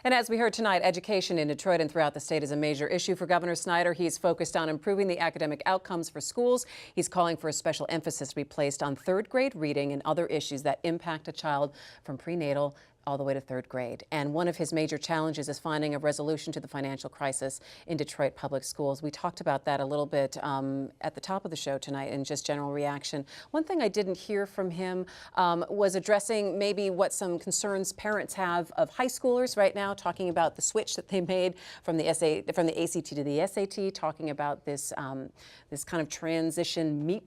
And as we heard tonight, education in Detroit and throughout the state is a major issue for Governor Snyder. He's focused on improving the academic outcomes for schools. He's calling for a special emphasis to be placed on third grade reading and other issues that impact a child from prenatal all the way to third grade. And one of his major challenges is finding a resolution to the financial crisis in Detroit public schools. We talked about that a little bit at the top of the show tonight in just general reaction. One thing I didn't hear from him was addressing maybe what some concerns parents have of high schoolers right now, talking about the switch that they made from the ACT to the SAT, talking about this this kind of transition MEP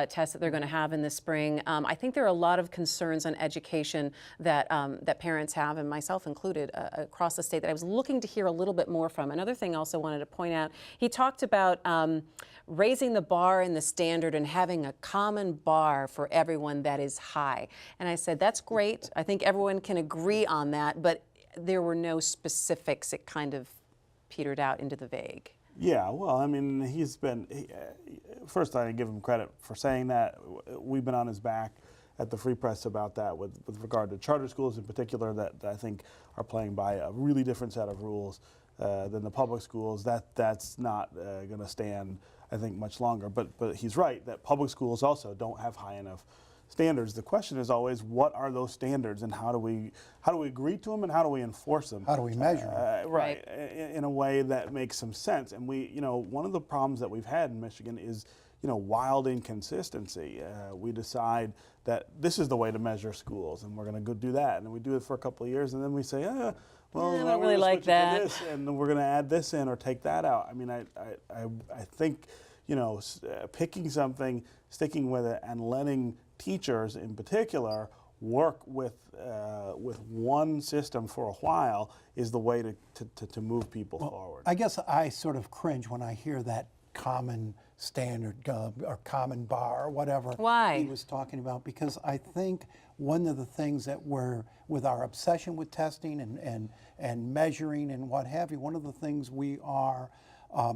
test that they're going to have in the spring. I think there are a lot of concerns on education that that parents have, and myself included, across the state that I was looking to hear a little bit more from. Another thing I also wanted to point out, he talked about raising the bar and the standard and having a common bar for everyone that is high. And I said, that's great. I think everyone can agree on that, but there were no specifics. It kind of petered out into the vague. Yeah, well, I mean, first I give him credit for saying that. We've been on his back at the Free Press about that with regard to charter schools in particular that I think are playing by a really different set of rules than the public schools. That's not going to stand, I think, much longer. But he's right that public schools also don't have high enough standards. The question is always, what are those standards, and how do we agree to them, and how do we enforce them? How do we measure them? Right, in a way that makes some sense. And one of the problems that we've had in Michigan is, wild inconsistency. We decide that this is the way to measure schools, and we're going to go do that, and then we do it for a couple of years, and then we say, well, I don't really like that, this, and then we're going to add this in or take that out. I mean, I think, picking something, sticking with it, and letting teachers in particular work with one system for a while is the way to move people forward. I guess I sort of cringe when I hear that common standard or common bar or whatever he was talking about, because I think one of the things that with our obsession with testing and measuring and what have you, one of the things we are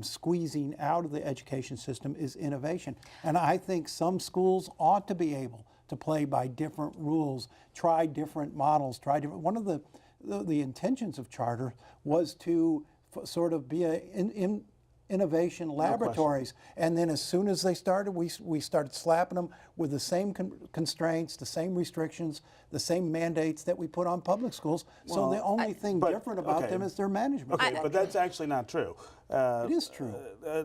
squeezing out of the education system is innovation. And I think some schools ought to be able to play by different rules, try different models, one of the intentions of charter was to sort of be innovation laboratories. And then as soon as they started, we started slapping them with the same constraints, the same restrictions, the same mandates that we put on public schools. Well, so the only thing different about them is their management. Okay, but that's actually not true. It is true.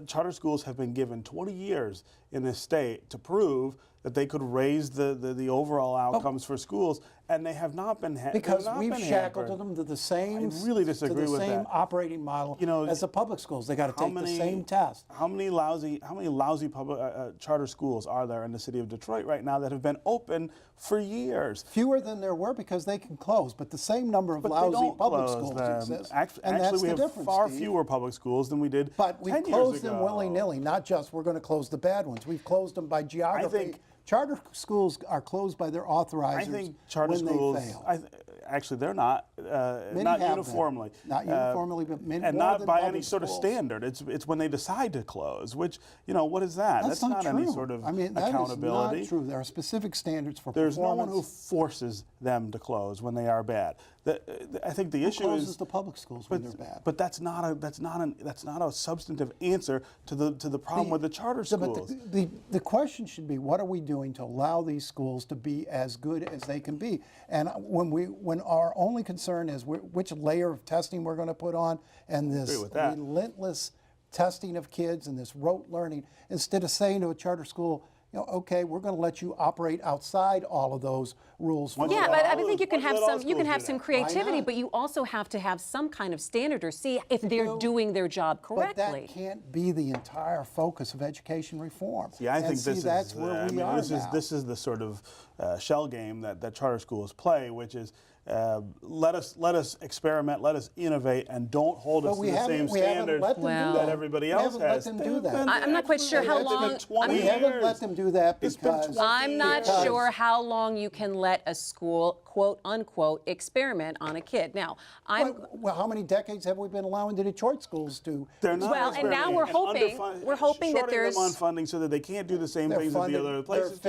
Charter schools have been given 20 years in this state to prove that they could raise the overall outcomes for schools, and they have not been because we've shackled them to the same. I really disagree with that. To the same operating model as the public schools. They got to take the same test. How many lousy public charter schools are there in the city of Detroit right now that have been open for years? Fewer than there were because they can close, but the same number of lousy public schools exist. Actually, we have far fewer public schools than we did 10 years ago. But we've closed them willy-nilly, not just we're going to close the bad ones. We've closed them by geography. Charter schools are closed by their authorizers. I think charter schools, they fail. Actually, they're not. Not uniformly. Not uniformly, but many. And not by any sort of standard. It's when they decide to close, which, what is that? That's not true. Any sort of accountability. That is not true. There are specific standards for There's performance. no one who forces them to close when they are bad. I think the issue closes the public schools when they're bad. But that's not a substantive answer to the problem with the charter schools. But the question should be, what are we doing to allow these schools to be as good as they can be? And when our only concern is which layer of testing we're going to put on, and this relentless testing of kids and this rote learning, instead of saying to a charter school, okay, we're going to let you operate outside all of those rules. Yeah, but I think you can have some creativity, but you also have to have some kind of standard or see if they're doing their job correctly. But that can't be the entire focus of education reform. Yeah, I think that's where we are now. This is the sort of shell game that charter schools play, which is let us experiment, let us innovate, and don't hold us to the same standards that everybody else has. I'm not quite sure how long. We haven't let them do that because I'm not sure how long you can let a school, quote unquote, experiment on a kid. Now, well, how many decades have we been allowing the Detroit schools to? They're not and now we're hoping that there's shorting them on funding so that they can't do the same things as the other places.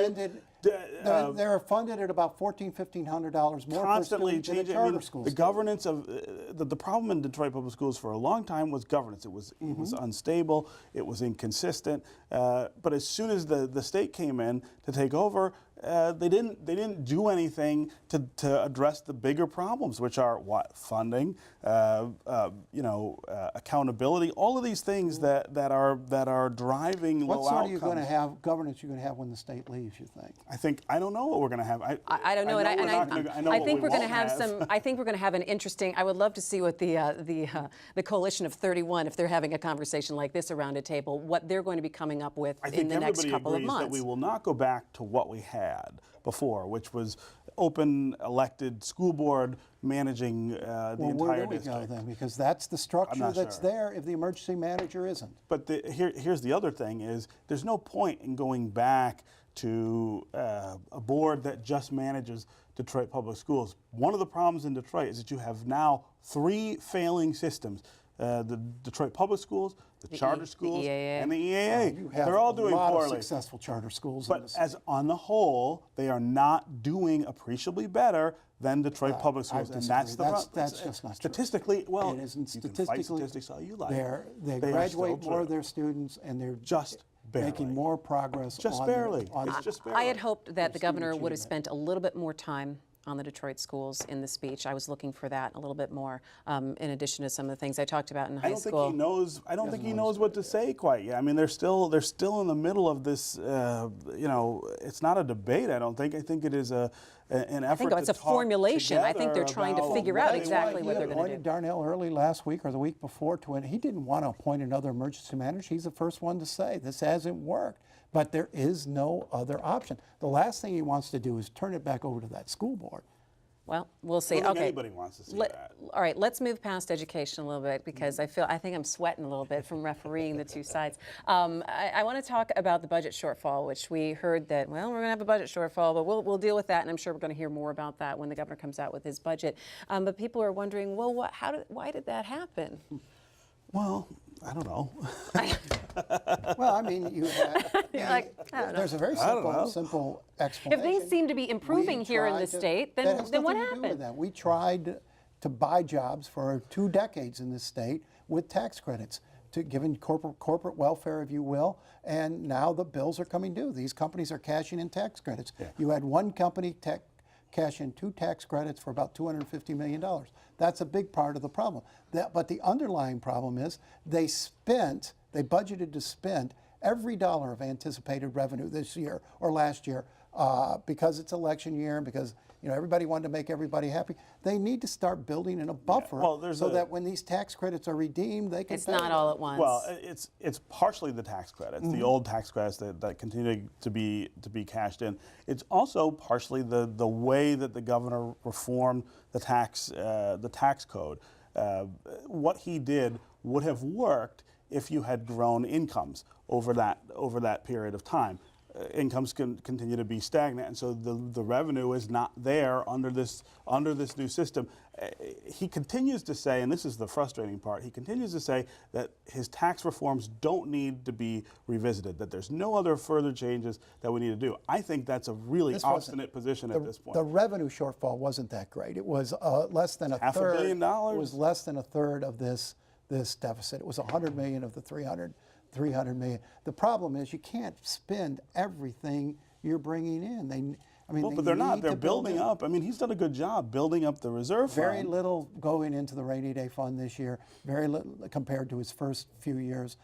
They're funded at about $1,400–1,500 more per constantly student than a changing. charter school. The governance of the problem in Detroit public schools for a long time was governance. It was unstable. It was inconsistent. But as soon as the state came in to take over, they didn't do anything to address the bigger problems, which are what? Funding, accountability, all of these things that are driving what low sort outcomes. are you going to have governance you're going to have when the state leaves, you think? I don't know what we're going to have. I don't know, I think we're going to have some. I think we're going to have an interesting. I would love to see what the coalition of 31, if they're having a conversation like this around a table, what they're going to be coming up with in the next couple of months. That we will not go back to what we had before, which was open elected school board managing the entire district. Well, where do we go then? Because that's the structure that's there if the emergency manager isn't. But here's the other thing is there's no point in going back to a board that just manages Detroit public schools. One of the problems in Detroit is that you have now 3 failing systems. The Detroit public schools, the charter schools, and the EAA. They're all doing poorly. A lot of successful charter schools. But as on the whole, they are not doing appreciably better than Detroit public schools, and that's the problem. That's just not statistically. True. Well, it isn't you can fight statistically. statistics all you like. They graduate more of their students, and they're just barely making more progress. Just on barely. Their, on just barely. I had hoped that the governor would have spent a little bit more time on the Detroit schools in the speech. I was looking for that a little bit more, in addition to some of the things I talked about in high school. I don't think he knows what to say quite yet. I mean, they're still in the middle of this. It's not a debate. I don't think. I think it is an effort. I think it's a formulation. I think they're trying to figure out exactly what they're going to do. He appointed Darnell early last week or the week before to it. He didn't want to appoint another emergency manager. He's the first one to say this hasn't worked. But there is no other option. The last thing he wants to do is turn it back over to that school board. Well, we'll see. I don't think Okay. anybody wants to see that. All right, let's move past education a little bit because I think I'm sweating a little bit from refereeing the two sides. I want to talk about the budget shortfall, which we heard that, well, we're going to have a budget shortfall, but we'll deal with that, and I'm sure we're going to hear more about that when the governor comes out with his budget. But people are wondering, well, why did that happen? Well, I don't know. Well, I mean, you had, there's a very simple explanation. If things seem to be improving here in the state, then what happened? We tried to buy jobs for 2 decades in this state with tax credits, giving corporate welfare, if you will, and now the bills are coming due. These companies are cashing in tax credits. Yeah. You had one company cash in 2 tax credits for about $250 million. That's a big part of the problem. But the underlying problem is they budgeted to spend every dollar of anticipated revenue this year or last year because it's election year and because everybody wanted to make everybody happy. They need to start building in a buffer so that when these tax credits are redeemed, they can It's not all at once. Well, it's partially the tax credits, the old tax credits that continue to be cashed in. It's also partially the way that the governor reformed the tax code. What he did would have worked if you had grown incomes over that period of time. Incomes can continue to be stagnant, and so the revenue is not there under this new system. He continues to say, and this is the frustrating part, he continues to say that his tax reforms don't need to be revisited, that there's no other further changes that we need to do. I think that's a really obstinate position at this point. The revenue shortfall wasn't that great. It was less than a $500 third. million? It was less than a third of this deficit. It was $100 million of the $300 million. The problem is you can't spend everything you're bringing in. But they're not. They're building up. I mean, he's done a good job building up the reserve fund. Very little going into the rainy day fund this year. Very little compared to his first few years.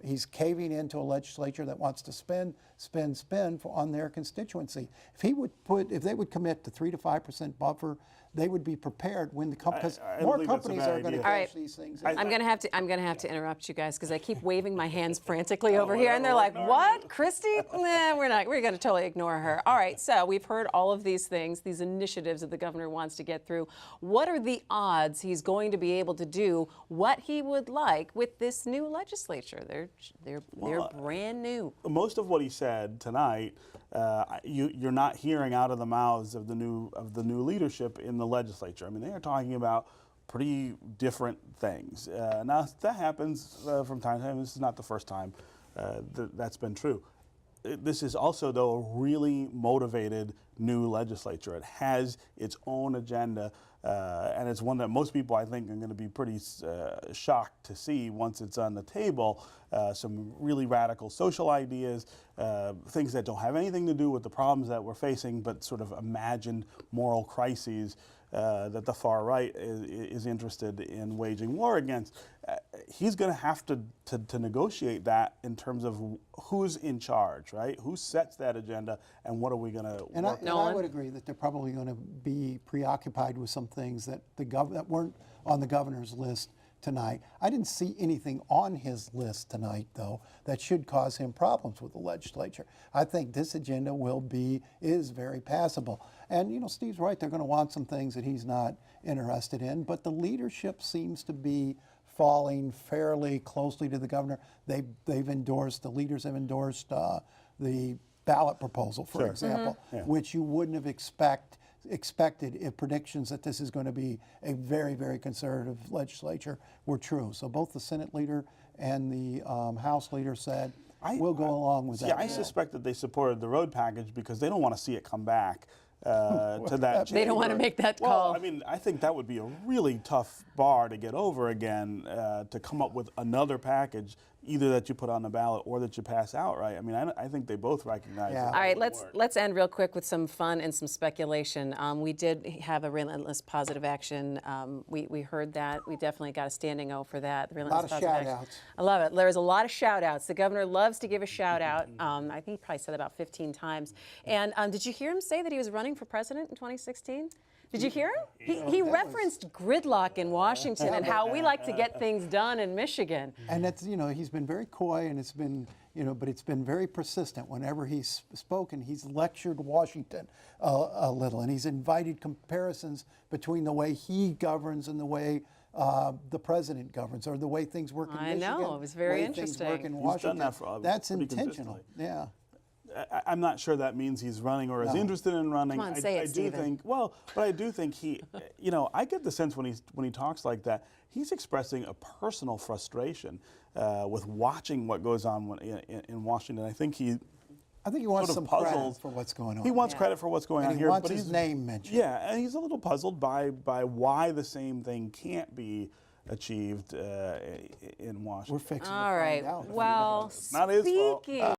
He's caving into a legislature that wants to spend on their constituency. If they would commit to 3 to 5% buffer, they would be prepared when because more companies are going to cash these things. I'm going to have to interrupt you guys because I keep waving my hands frantically over here, and they're like, "What, Christy? Nah, we're not. We're going to totally ignore her." All right, so we've heard all of these things, these initiatives that the governor wants to get through. What are the odds he's going to be able to do what he would like with this new legislature? They're brand new. Most of what he said tonight, you're not hearing out of the mouths of the new leadership in the legislature. I mean, they are talking about pretty different things. Now that happens from time to time. This is not the first time that's been true. this is also, though, a really motivated new legislature. It has its own agenda, and it's one that most people, I think, are going to be pretty shocked to see once it's on the table. Some really radical social ideas, things that don't have anything to do with the problems that we're facing, but sort of imagined moral crises that the far right is interested in waging war against. He's going to have to negotiate that in terms of who's in charge, right? Who sets that agenda, and what are we going to work on? And I would agree that they're probably going to be preoccupied with some things that that weren't on the governor's list tonight. I didn't see anything on his list tonight, though, that should cause him problems with the legislature. I think this agenda is very passable. And, you know, Steve's right, they're going to want some things that he's not interested in, but the leadership seems to be falling fairly closely to the governor. The leaders have endorsed the ballot proposal, for example, which you wouldn't have expected if predictions that this is going to be a very, very conservative legislature were true. So both the Senate leader and the House leader said, we'll go along with that. Yeah, I suspect that they supported the road package because they don't want to see it come back to that chamber. They don't want to make that call. Well, I mean, I think that would be a really tough bar to get over again, to come up with another package, either that you put on the ballot or that you pass outright. I mean, I think they both recognize that. All right, let's end real quick with some fun and some speculation. We did have a relentless positive action. We heard that. We definitely got a standing O for that. A lot of shout-outs. I love it. There's a lot of shout-outs. The governor loves to give a shout-out. I think he probably said it about 15 times. And did you hear him say that he was running for president in 2016? Did you hear him? He referenced gridlock in Washington and how we like to get things done in Michigan. And that's, you know, he's been very coy, and it's been, you know, but it's been very persistent. Whenever he's spoken, he's lectured Washington a little, and he's invited comparisons between the way he governs and the way the president governs, or the way things work in Michigan. I know, it was very Things interesting. work in Washington. He's done that That's intentional. Yeah. I'm not sure that means he's running or is interested in running. Come on, say it, I do Stephen. think, well, but I do think he, you know, I get the sense when he talks like that, he's expressing a personal frustration with watching what goes on in Washington. I think he wants sort some of puzzled credit for what's going on. He wants credit for what's going on he here, wants but his name mentioned. Yeah, and he's a little puzzled by why the same thing can't be achieved in Washington. We're fixing All to right. find out. Well, Not his fault. speaking